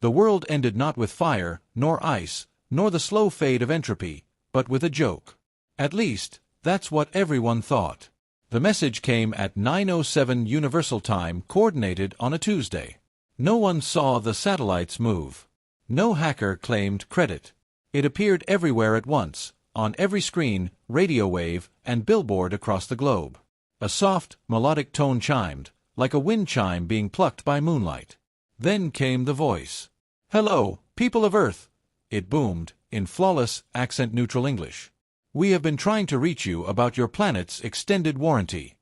The world ended not with fire, nor ice, nor the slow fade of entropy, but with a joke. At least, that's what everyone thought. The message came at 9:07 Universal Time, coordinated on a Tuesday. No one saw the satellites move. No hacker claimed credit. It appeared everywhere at once, on every screen, radio wave, and billboard across the globe. A soft, melodic tone chimed, like a wind chime being plucked by moonlight. Then came the voice. "Hello, people of Earth," it boomed, in flawless, accent-neutral English. "We have been trying to reach you about your planet's extended warranty."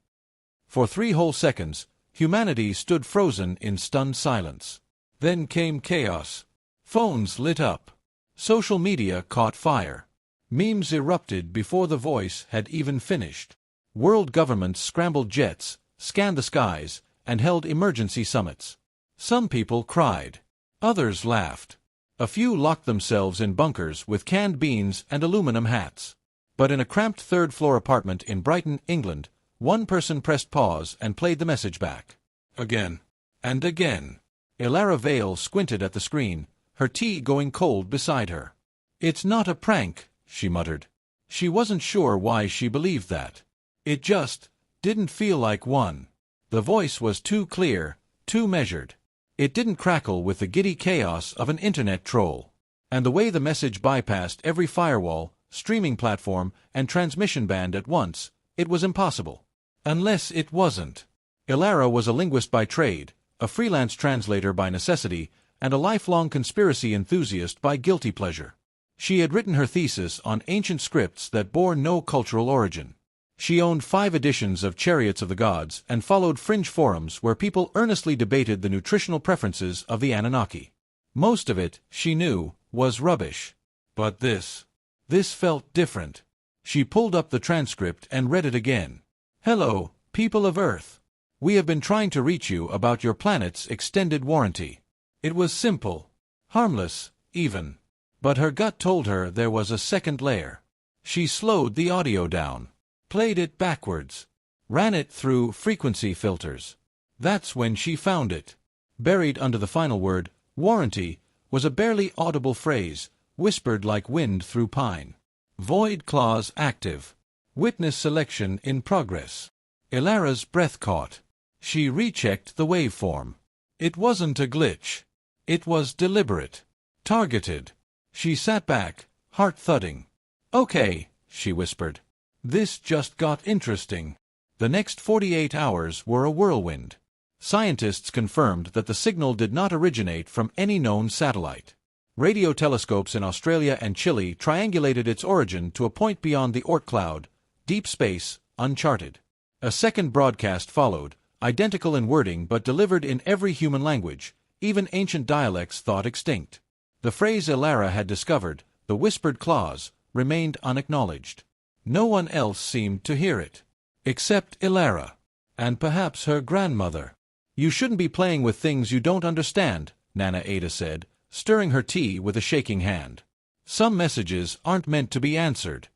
For 3 whole seconds, humanity stood frozen in stunned silence. Then came chaos. Phones lit up. Social media caught fire. Memes erupted before the voice had even finished. World governments scrambled jets, scanned the skies, and held emergency summits. Some people cried. Others laughed. A few locked themselves in bunkers with canned beans and aluminum hats. But in a cramped third-floor apartment in Brighton, England, one person pressed pause and played the message back. Again. And again. Elara Vale squinted at the screen, her tea going cold beside her. "It's not a prank," she muttered. She wasn't sure why she believed that. It just didn't feel like one. The voice was too clear, too measured. It didn't crackle with the giddy chaos of an internet troll. And the way the message bypassed every firewall, streaming platform, and transmission band at once, it was impossible. Unless it wasn't. Elara was a linguist by trade, a freelance translator by necessity, and a lifelong conspiracy enthusiast by guilty pleasure. She had written her thesis on ancient scripts that bore no cultural origin. She owned 5 editions of Chariots of the Gods and followed fringe forums where people earnestly debated the nutritional preferences of the Anunnaki. Most of it, she knew, was rubbish. But this felt different. She pulled up the transcript and read it again. "Hello, people of Earth. We have been trying to reach you about your planet's extended warranty." It was simple. Harmless, even. But her gut told her there was a second layer. She slowed the audio down. Played it backwards. Ran it through frequency filters. That's when she found it. Buried under the final word, warranty, was a barely audible phrase, whispered like wind through pine. Void clause active. Witness selection in progress. Elara's breath caught. She rechecked the waveform. It wasn't a glitch. It was deliberate. Targeted. She sat back, heart thudding. "Okay," she whispered. "This just got interesting." The next 48 hours were a whirlwind. Scientists confirmed that the signal did not originate from any known satellite. Radio telescopes in Australia and Chile triangulated its origin to a point beyond the Oort cloud, deep space, uncharted. A second broadcast followed, identical in wording but delivered in every human language, even ancient dialects thought extinct. The phrase Elara had discovered, the whispered clause, remained unacknowledged. No one else seemed to hear it. Except Elara. And perhaps her grandmother. "You shouldn't be playing with things you don't understand," Nana Ada said, stirring her tea with a shaking hand. "Some messages aren't meant to be answered."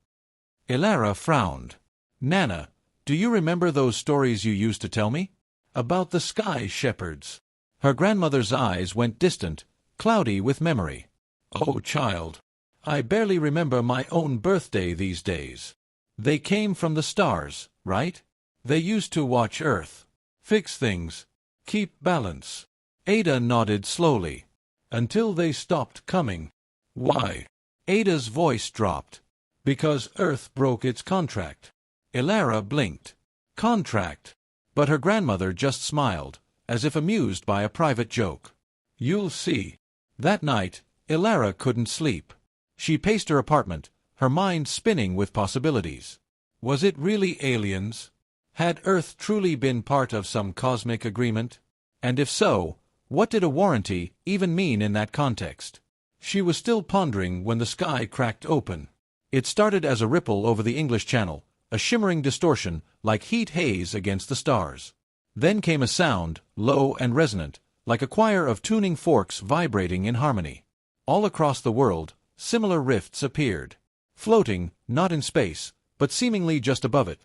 Elara frowned. "Nana, do you remember those stories you used to tell me? About the sky shepherds?" Her grandmother's eyes went distant, cloudy with memory. "Oh, child. I barely remember my own birthday these days. They came from the stars, right? They used to watch Earth. Fix things. Keep balance." Ada nodded slowly. "Until they stopped coming." "Why?" Ada's voice dropped. "Because Earth broke its contract." Elara blinked. "Contract?" But her grandmother just smiled, as if amused by a private joke. "You'll see." That night, Elara couldn't sleep. She paced her apartment, her mind spinning with possibilities. Was it really aliens? Had Earth truly been part of some cosmic agreement? And if so, what did a warranty even mean in that context? She was still pondering when the sky cracked open. It started as a ripple over the English Channel, a shimmering distortion like heat haze against the stars. Then came a sound, low and resonant, like a choir of tuning forks vibrating in harmony. All across the world, similar rifts appeared. Floating, not in space, but seemingly just above it.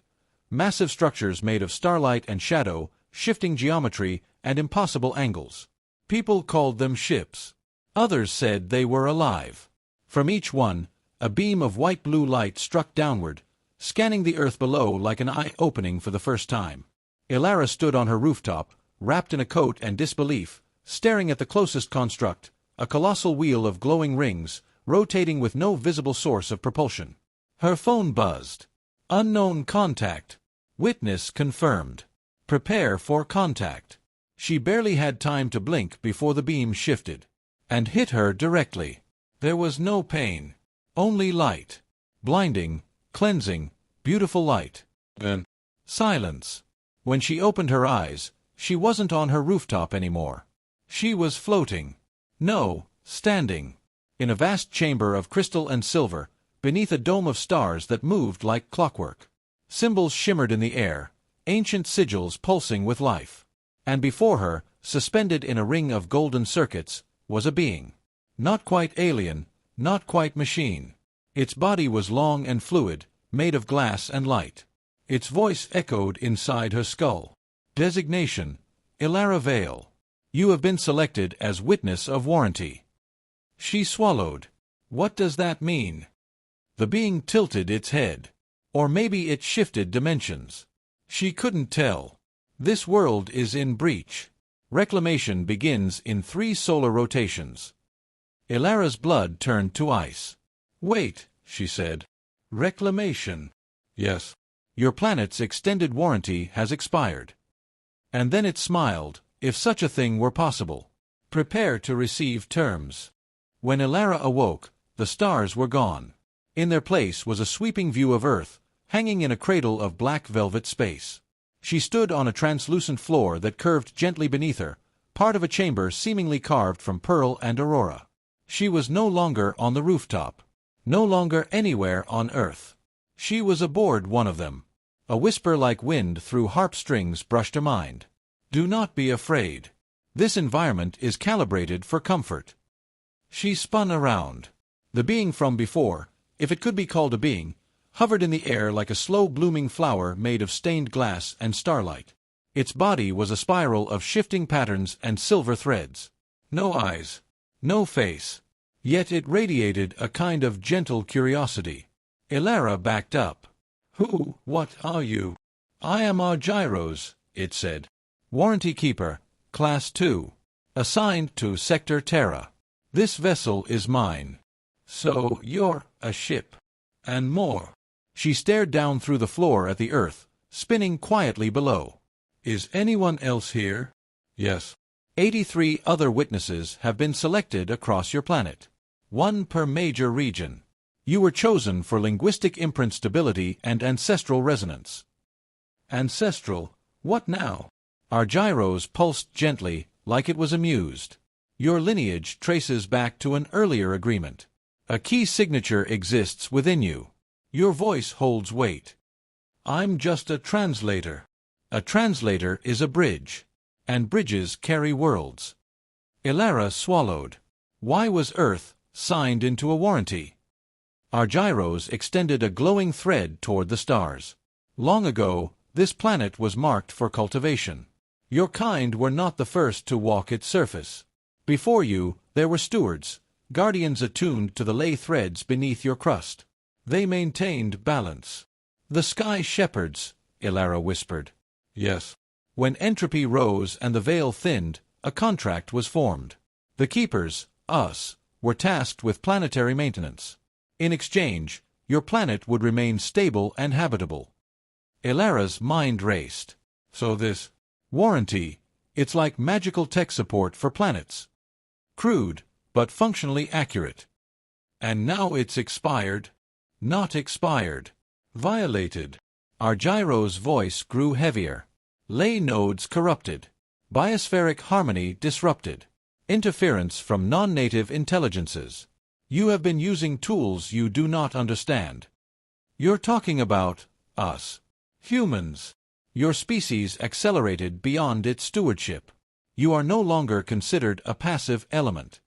Massive structures made of starlight and shadow, shifting geometry, and impossible angles. People called them ships. Others said they were alive. From each one, a beam of white-blue light struck downward, scanning the earth below like an eye opening for the first time. Elara stood on her rooftop, wrapped in a coat and disbelief, staring at the closest construct, a colossal wheel of glowing rings, rotating with no visible source of propulsion. Her phone buzzed. Unknown contact. Witness confirmed. Prepare for contact. She barely had time to blink before the beam shifted and hit her directly. There was no pain, only light. Blinding, cleansing, beautiful light. Then silence. When she opened her eyes, she wasn't on her rooftop anymore. She was floating. No, standing. In a vast chamber of crystal and silver, beneath a dome of stars that moved like clockwork. Symbols shimmered in the air, ancient sigils pulsing with life. And before her, suspended in a ring of golden circuits, was a being. Not quite alien, not quite machine. Its body was long and fluid, made of glass and light. Its voice echoed inside her skull. Designation: Elara Vale. You have been selected as witness of warranty. She swallowed. What does that mean? The being tilted its head. Or maybe it shifted dimensions. She couldn't tell. This world is in breach. Reclamation begins in 3 solar rotations. Elara's blood turned to ice. Wait, she said. Reclamation? Yes. Your planet's extended warranty has expired. And then it smiled, if such a thing were possible. Prepare to receive terms. When Elara awoke, the stars were gone. In their place was a sweeping view of Earth, hanging in a cradle of black velvet space. She stood on a translucent floor that curved gently beneath her, part of a chamber seemingly carved from pearl and aurora. She was no longer on the rooftop, no longer anywhere on Earth. She was aboard one of them. A whisper like wind through harp strings brushed her mind. Do not be afraid. This environment is calibrated for comfort. She spun around. The being from before, if it could be called a being, hovered in the air like a slow-blooming flower made of stained glass and starlight. Its body was a spiral of shifting patterns and silver threads. No eyes, no face. Yet it radiated a kind of gentle curiosity. Elara backed up. What are you? I am Argyros, it said. Warranty Keeper, Class 2. Assigned to Sector Terra. This vessel is mine. So you're a ship. And more. She stared down through the floor at the Earth, spinning quietly below. Is anyone else here? Yes. 83 other witnesses have been selected across your planet. 1 per major region. You were chosen for linguistic imprint stability and ancestral resonance. Ancestral? What now? Argyros pulsed gently, like it was amused. Your lineage traces back to an earlier agreement. A key signature exists within you. Your voice holds weight. I'm just a translator. A translator is a bridge. And bridges carry worlds. Elara swallowed. Why was Earth signed into a warranty? Argyros extended a glowing thread toward the stars. Long ago, this planet was marked for cultivation. Your kind were not the first to walk its surface. Before you, there were stewards, guardians attuned to the ley threads beneath your crust. They maintained balance. The sky shepherds, Elara whispered. Yes. When entropy rose and the veil thinned, a contract was formed. The keepers, us, were tasked with planetary maintenance. In exchange, your planet would remain stable and habitable. Elara's mind raced. So this warranty, it's like magical tech support for planets. Crude, but functionally accurate. And now it's expired. Not expired. Violated. Argyros' voice grew heavier. Ley nodes corrupted. Biospheric harmony disrupted. Interference from non-native intelligences. You have been using tools you do not understand. You're talking about us. Humans. Your species accelerated beyond its stewardship. You are no longer considered a passive element.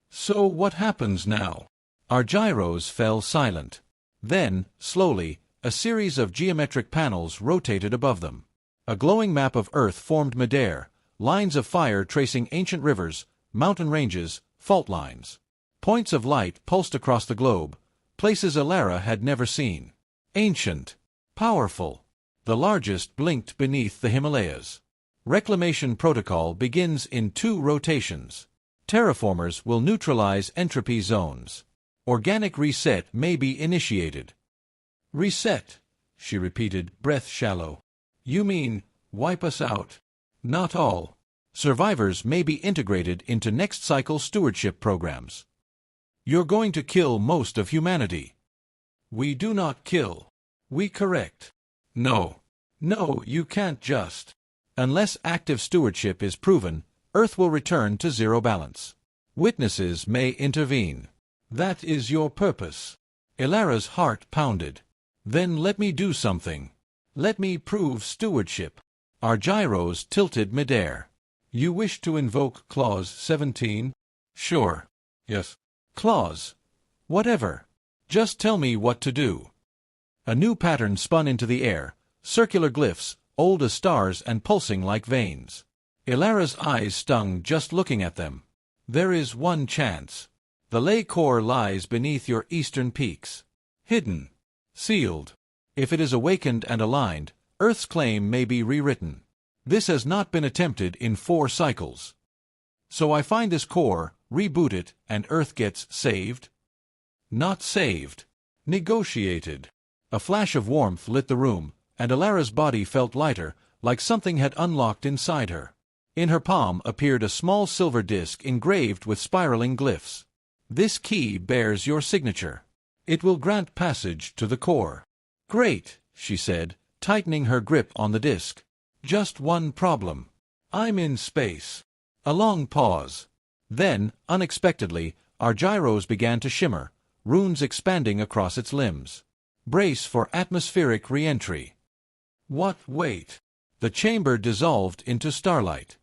So what happens now? Argyros fell silent. Then, slowly, a series of geometric panels rotated above them. A glowing map of Earth formed midair, lines of fire tracing ancient rivers, mountain ranges, fault lines. Points of light pulsed across the globe, places Elara had never seen. Ancient. Powerful. The largest blinked beneath the Himalayas. Reclamation protocol begins in 2 rotations. Terraformers will neutralize entropy zones. Organic reset may be initiated. Reset, she repeated, breath shallow. You mean, wipe us out? Not all. Survivors may be integrated into next cycle stewardship programs. You're going to kill most of humanity. We do not kill. We correct. No. No, you can't just. Unless active stewardship is proven, Earth will return to zero balance. Witnesses may intervene. That is your purpose. Elara's heart pounded. Then let me do something. Let me prove stewardship. Our gyros tilted midair. You wish to invoke Clause 17? Sure. Yes. Clause. Whatever. Just tell me what to do. A new pattern spun into the air, circular glyphs, old as stars and pulsing like veins. Elara's eyes stung just looking at them. There is one chance. The ley core lies beneath your eastern peaks. Hidden. Sealed. If it is awakened and aligned, Earth's claim may be rewritten. This has not been attempted in 4 cycles. So I find this core, reboot it, and Earth gets saved? Not saved. Negotiated. A flash of warmth lit the room, and Elara's body felt lighter, like something had unlocked inside her. In her palm appeared a small silver disc engraved with spiraling glyphs. This key bears your signature. It will grant passage to the core. Great, she said, tightening her grip on the disc. Just one problem. I'm in space. A long pause. Then, unexpectedly, our gyros began to shimmer, runes expanding across its limbs. Brace for atmospheric re-entry. What wait? The chamber dissolved into starlight.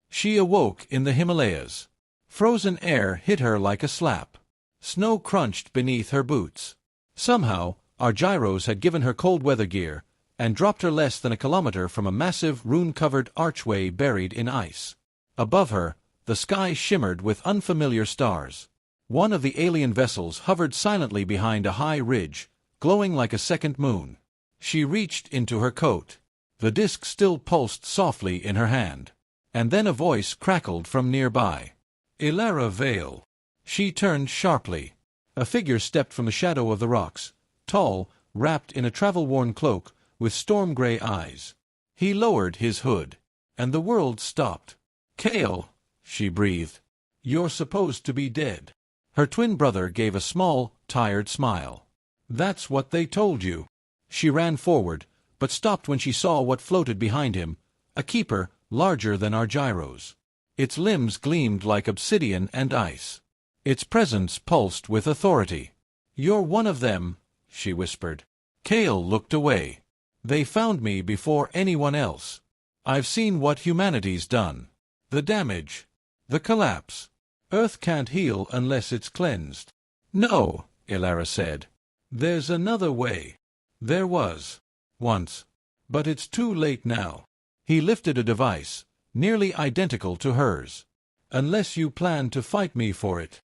She awoke in the Himalayas. Frozen air hit her like a slap. Snow crunched beneath her boots. Somehow, our gyros had given her cold weather gear, and dropped her less than a kilometer from a massive rune-covered archway buried in ice. Above her, the sky shimmered with unfamiliar stars. One of the alien vessels hovered silently behind a high ridge, glowing like a second moon. She reached into her coat. The disc still pulsed softly in her hand. And then a voice crackled from nearby. Elara Vale. She turned sharply. A figure stepped from the shadow of the rocks, tall, wrapped in a travel-worn cloak, with storm-gray eyes. He lowered his hood, and the world stopped. Kale, she breathed. You're supposed to be dead. Her twin brother gave a small, tired smile. That's what they told you. She ran forward, but stopped when she saw what floated behind him, a keeper larger than our gyros. Its limbs gleamed like obsidian and ice. Its presence pulsed with authority. You're one of them, she whispered. Kale looked away. They found me before anyone else. I've seen what humanity's done. The damage. The collapse. Earth can't heal unless it's cleansed. No, Elara said. There's another way. There was. Once. But it's too late now. He lifted a device, nearly identical to hers. Unless you plan to fight me for it.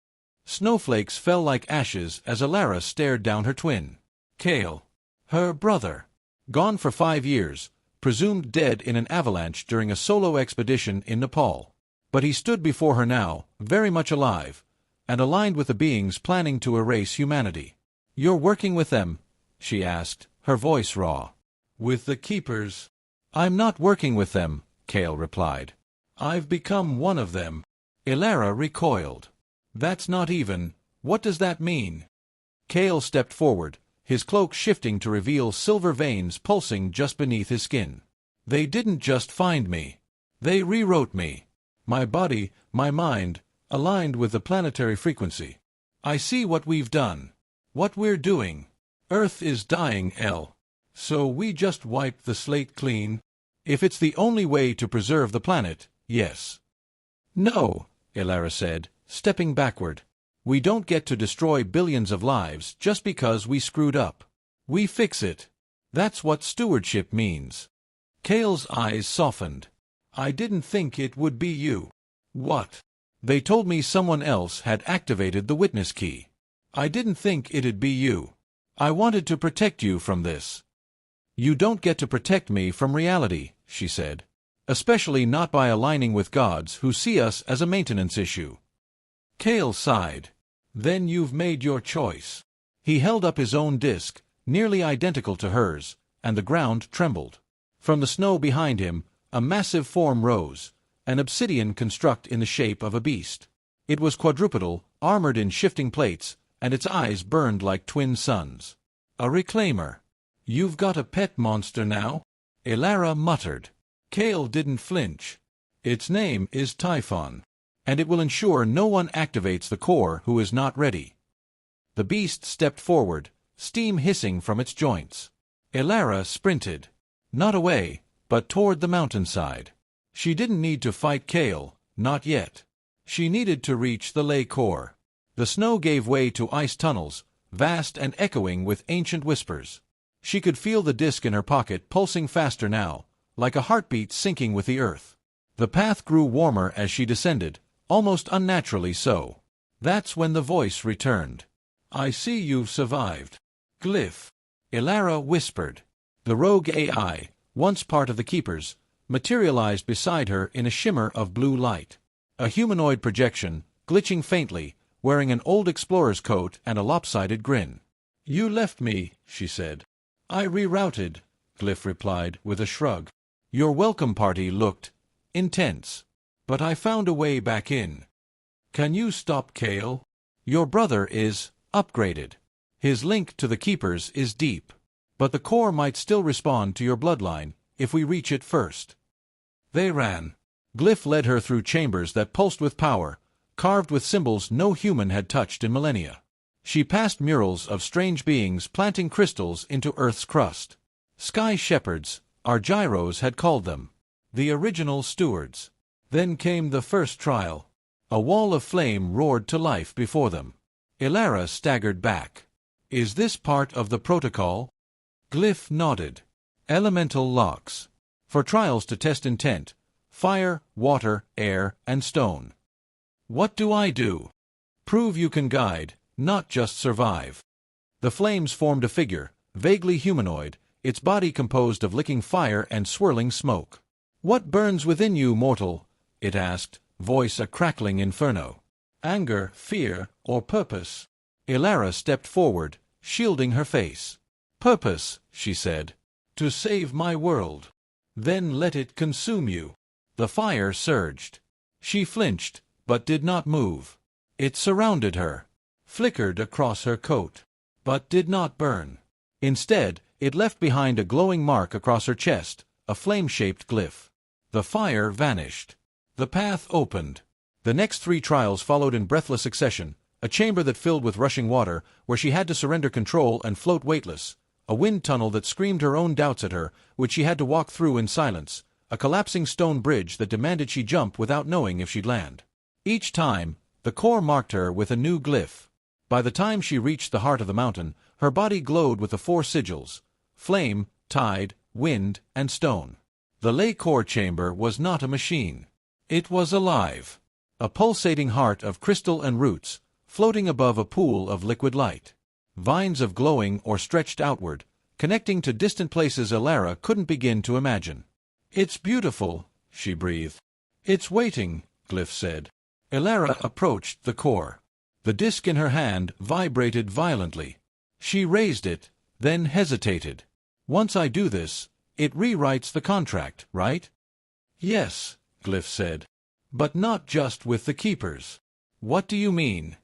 Snowflakes fell like ashes as Elara stared down her twin. Kale. Her brother. Gone for 5 years, presumed dead in an avalanche during a solo expedition in Nepal. But he stood before her now, very much alive, and aligned with the beings planning to erase humanity. You're working with them? She asked, her voice raw. With the Keepers. I'm not working with them, Kale replied. I've become one of them. Elara recoiled. That's not even. What does that mean? Kale stepped forward, his cloak shifting to reveal silver veins pulsing just beneath his skin. They didn't just find me. They rewrote me. My body, my mind, aligned with the planetary frequency. I see what we've done. What we're doing. Earth is dying, El. So we just wiped the slate clean? If it's the only way to preserve the planet, yes. No, Elara said, stepping backward. We don't get to destroy billions of lives just because we screwed up. We fix it. That's what stewardship means. Kale's eyes softened. I didn't think it would be you. What? They told me someone else had activated the witness key. I didn't think it'd be you. I wanted to protect you from this. You don't get to protect me from reality, she said. Especially not by aligning with gods who see us as a maintenance issue. Kale sighed. Then you've made your choice. He held up his own disk, nearly identical to hers, and the ground trembled. From the snow behind him, a massive form rose, an obsidian construct in the shape of a beast. It was quadrupedal, armored in shifting plates, and its eyes burned like twin suns. A reclaimer. You've got a pet monster now? Elara muttered. Kale didn't flinch. Its name is Typhon, and it will ensure no one activates the core who is not ready. The beast stepped forward, steam hissing from its joints. Elara sprinted. Not away, but toward the mountainside. She didn't need to fight Kale, not yet. She needed to reach the ley core. The snow gave way to ice tunnels, vast and echoing with ancient whispers. She could feel the disk in her pocket pulsing faster now, like a heartbeat syncing with the earth. The path grew warmer as she descended, almost unnaturally so. That's when the voice returned. I see you've survived. Glyph. Elara whispered. The rogue AI, once part of the Keepers, materialized beside her in a shimmer of blue light. A humanoid projection, glitching faintly, wearing an old explorer's coat and a lopsided grin. You left me, she said. I rerouted, Glyph replied with a shrug. Your welcome party looked intense, but I found a way back in. Can you stop Kale? Your brother is upgraded. His link to the Keepers is deep, but the core might still respond to your bloodline if we reach it first. They ran. Glyph led her through chambers that pulsed with power, carved with symbols no human had touched in millennia. She passed murals of strange beings planting crystals into Earth's crust. Sky shepherds, Argyros had called them. The original stewards. Then came the first trial. A wall of flame roared to life before them. Elara staggered back. Is this part of the protocol? Glyph nodded. Elemental locks. For trials to test intent. Fire, water, air, and stone. What do I do? Prove you can guide, not just survive. The flames formed a figure, vaguely humanoid, its body composed of licking fire and swirling smoke. What burns within you, mortal? It asked, voice a crackling inferno. Anger, fear, or purpose? Elara stepped forward, shielding her face. Purpose, she said. To save my world. Then let it consume you. The fire surged. She flinched, but did not move. It surrounded her, flickered across her coat, but did not burn. Instead, it left behind a glowing mark across her chest, a flame-shaped glyph. The fire vanished. The path opened. The next 3 trials followed in breathless succession, a chamber that filled with rushing water, where she had to surrender control and float weightless, a wind tunnel that screamed her own doubts at her, which she had to walk through in silence, a collapsing stone bridge that demanded she jump without knowing if she'd land. Each time, the core marked her with a new glyph. By the time she reached the heart of the mountain, her body glowed with the 4 sigils: flame, tide, wind, and stone. The ley core chamber was not a machine. It was alive. A pulsating heart of crystal and roots, floating above a pool of liquid light. Vines of glowing or stretched outward, connecting to distant places Elara couldn't begin to imagine. It's beautiful, she breathed. It's waiting, Glyph said. Elara approached the core. The disk in her hand vibrated violently. She raised it, then hesitated. Once I do this, it rewrites the contract, right? Yes, Glyph said. But not just with the Keepers. What do you mean?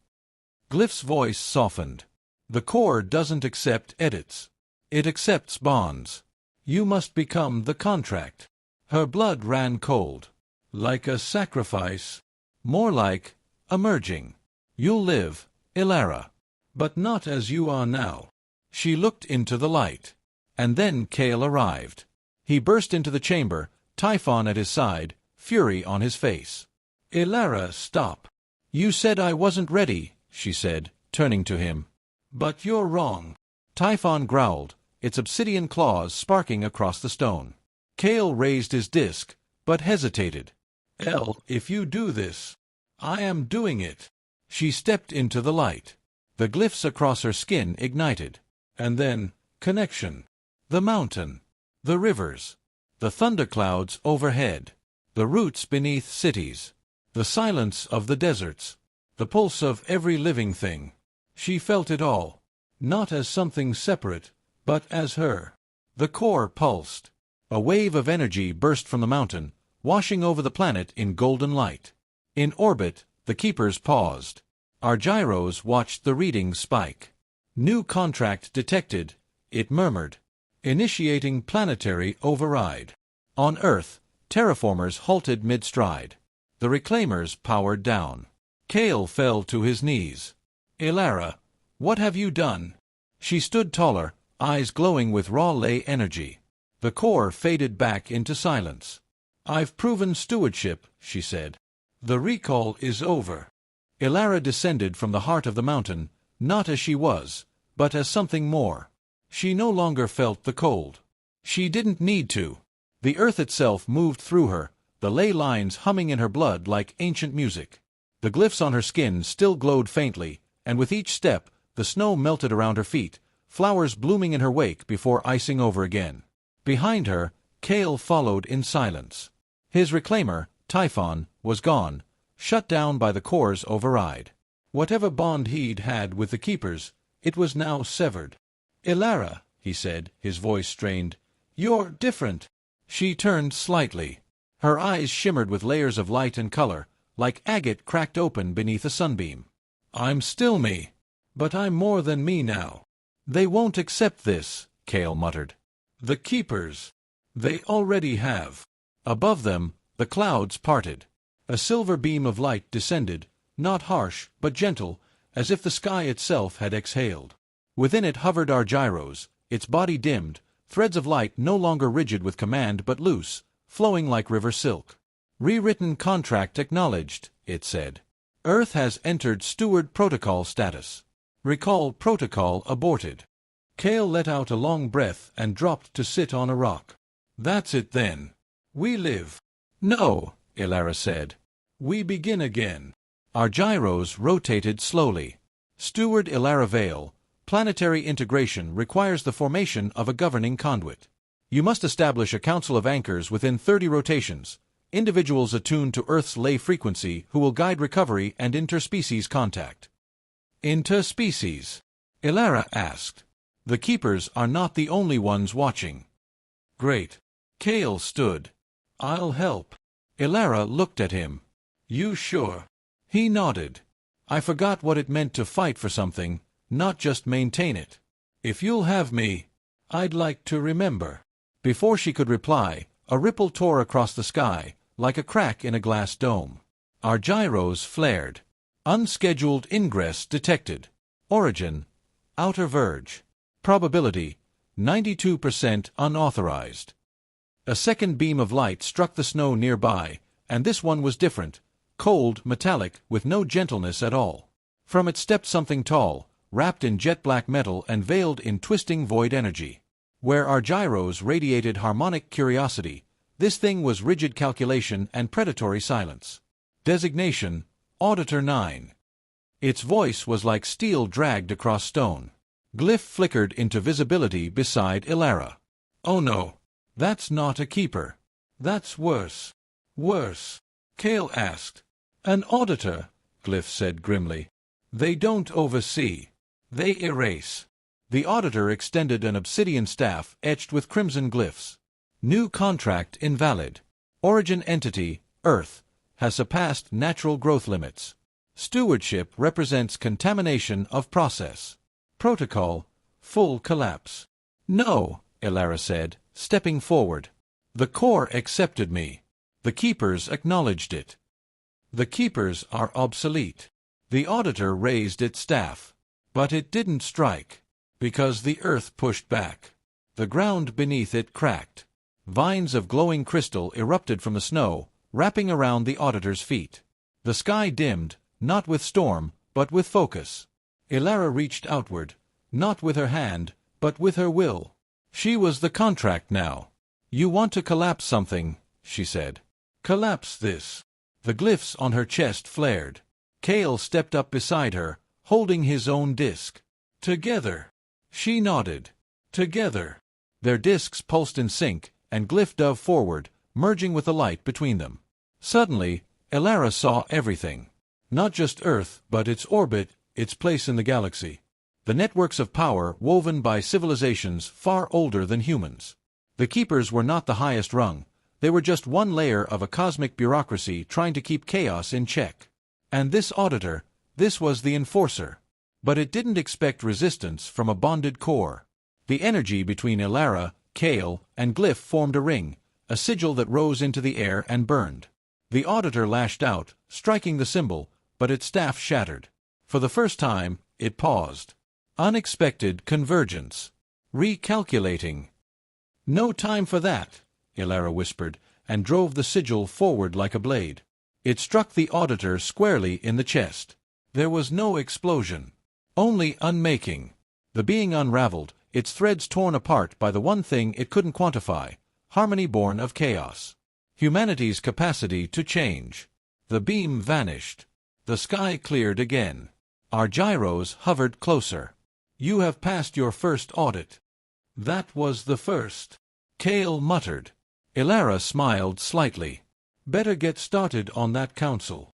Glyph's voice softened. The core doesn't accept edits. It accepts bonds. You must become the contract. Her blood ran cold. Like a sacrifice. More like a merging. You'll live, Elara. But not as you are now. She looked into the light. And then Kale arrived. He burst into the chamber, Typhon at his side, fury on his face. Elara, stop. You said I wasn't ready, she said, turning to him. But you're wrong. Typhon growled, its obsidian claws sparking across the stone. Kale raised his disk, but hesitated. If you do this, I am doing it. She stepped into the light. The glyphs across her skin ignited. And then, connection. The mountain. The rivers. The thunderclouds overhead. The roots beneath cities. The silence of the deserts. The pulse of every living thing. She felt it all. Not as something separate, but as her. The core pulsed. A wave of energy burst from the mountain, washing over the planet in golden light. In orbit, the keepers paused. Our gyros watched the readings spike. New contract detected, it murmured. Initiating planetary override. On Earth, terraformers halted mid-stride. The reclaimers powered down. Kale fell to his knees. Elara, what have you done? She stood taller, eyes glowing with raw ley energy. The core faded back into silence. I've proven stewardship, she said. The recall is over. Elara descended from the heart of the mountain, not as she was, but as something more. She no longer felt the cold. She didn't need to. The earth itself moved through her, the ley lines humming in her blood like ancient music. The glyphs on her skin still glowed faintly, and with each step, the snow melted around her feet, flowers blooming in her wake before icing over again. Behind her, Kale followed in silence. His reclaimer, Typhon, was gone, shut down by the core's override. Whatever bond he'd had with the keepers, it was now severed. Elara, he said, his voice strained, you're different. She turned slightly. Her eyes shimmered with layers of light and color, like agate cracked open beneath a sunbeam. I'm still me, but I'm more than me now. They won't accept this, Kale muttered. The keepers. They already have. Above them, the clouds parted. A silver beam of light descended, not harsh, but gentle, as if the sky itself had exhaled. Within it hovered our gyros, its body dimmed, threads of light no longer rigid with command but loose, flowing like river silk. Rewritten contract acknowledged, it said. Earth has entered steward protocol status. Recall protocol aborted. Kale let out a long breath and dropped to sit on a rock. That's it then. We live. No, Elara said. We begin again. Our gyros rotated slowly. Steward Elara Vale, planetary integration requires the formation of a governing conduit. You must establish a council of anchors within 30 rotations, individuals attuned to Earth's ley frequency who will guide recovery and interspecies contact. Interspecies? Elara asked. The keepers are not the only ones watching. Great. Kale stood. I'll help. Elara looked at him. You sure? He nodded. I forgot what it meant to fight for something, not just maintain it. If you'll have me, I'd like to remember. Before she could reply, a ripple tore across the sky, like a crack in a glass dome. Our gyros flared. Unscheduled ingress detected. Origin, outer verge. Probability, 92% unauthorized. A second beam of light struck the snow nearby, and this one was different, cold, metallic, with no gentleness at all. From it stepped something tall, wrapped in jet-black metal and veiled in twisting void energy. Where our gyros radiated harmonic curiosity, this thing was rigid calculation and predatory silence. Designation, Auditor 9. Its voice was like steel dragged across stone. Glyph flickered into visibility beside Elara. Oh no, that's not a keeper. That's worse. Worse. Kale asked. An auditor, Glyph said grimly. They don't oversee. They erase. The auditor extended an obsidian staff etched with crimson glyphs. New contract invalid. Origin entity, Earth, has surpassed natural growth limits. Stewardship represents contamination of process. Protocol, full collapse. No, Elara said, stepping forward. The core accepted me. The keepers acknowledged it. The keepers are obsolete. The auditor raised its staff. But it didn't strike. Because the earth pushed back. The ground beneath it cracked. Vines of glowing crystal erupted from the snow, wrapping around the auditor's feet. The sky dimmed, not with storm, but with focus. Elara reached outward, not with her hand, but with her will. She was the contract now. You want to collapse something, she said. Collapse this. The glyphs on her chest flared. Kale stepped up beside her, holding his own disc. Together. She nodded. Together. Their discs pulsed in sync, and glyph dove forward, merging with the light between them. Suddenly, Elara saw everything. Not just Earth, but its orbit, its place in the galaxy. The networks of power woven by civilizations far older than humans. The Keepers were not the highest rung. They were just one layer of a cosmic bureaucracy trying to keep chaos in check. And this auditor, this was the enforcer. But it didn't expect resistance from a bonded core. The energy between Elara, Kale, and Glyph formed a ring, a sigil that rose into the air and burned. The auditor lashed out, striking the symbol, but its staff shattered. For the first time, it paused. Unexpected convergence. Recalculating. No time for that, Elara whispered, and drove the sigil forward like a blade. It struck the auditor squarely in the chest. There was no explosion. Only unmaking. The being unraveled, its threads torn apart by the one thing it couldn't quantify, harmony born of chaos. Humanity's capacity to change. The beam vanished. The sky cleared again. Our gyros hovered closer. You have passed your first audit. That was the first. Kale muttered. Elara smiled slightly. Better get started on that council.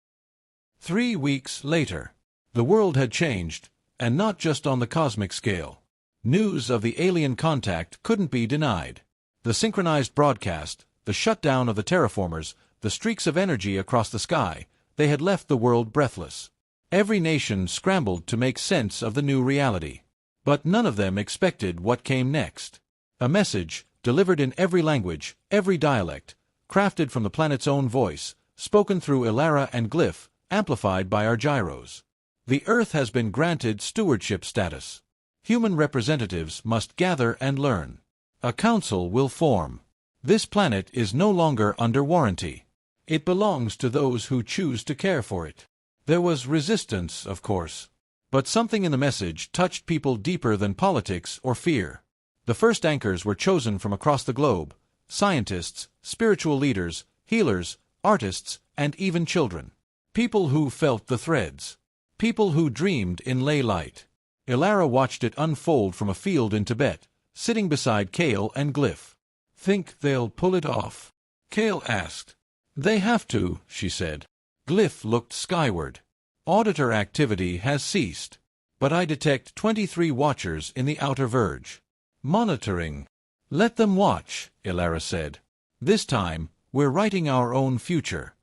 3 weeks later. The world had changed, and not just on the cosmic scale. News of the alien contact couldn't be denied. The synchronized broadcast, the shutdown of the terraformers, the streaks of energy across the sky, they had left the world breathless. Every nation scrambled to make sense of the new reality. But none of them expected what came next. A message, delivered in every language, every dialect, crafted from the planet's own voice, spoken through Elara and Glyph, amplified by our gyros. The Earth has been granted stewardship status. Human representatives must gather and learn. A council will form. This planet is no longer under warranty. It belongs to those who choose to care for it. There was resistance, of course. But something in the message touched people deeper than politics or fear. The first anchors were chosen from across the globe: scientists, spiritual leaders, healers, artists, and even children. People who felt the threads. People who dreamed in ley light. Elara watched it unfold from a field in Tibet, sitting beside Kale and Glyph. Think they'll pull it off? Kale asked. They have to, she said. Glyph looked skyward. Auditor activity has ceased. But I detect 23 watchers in the outer verge. Monitoring. Let them watch, Elara said. This time, we're writing our own future.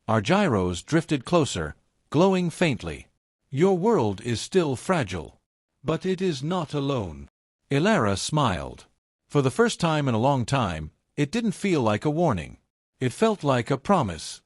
Our gyros drifted closer, glowing faintly. Your world is still fragile. But it is not alone. Elara smiled. For the first time in a long time, it didn't feel like a warning. It felt like a promise.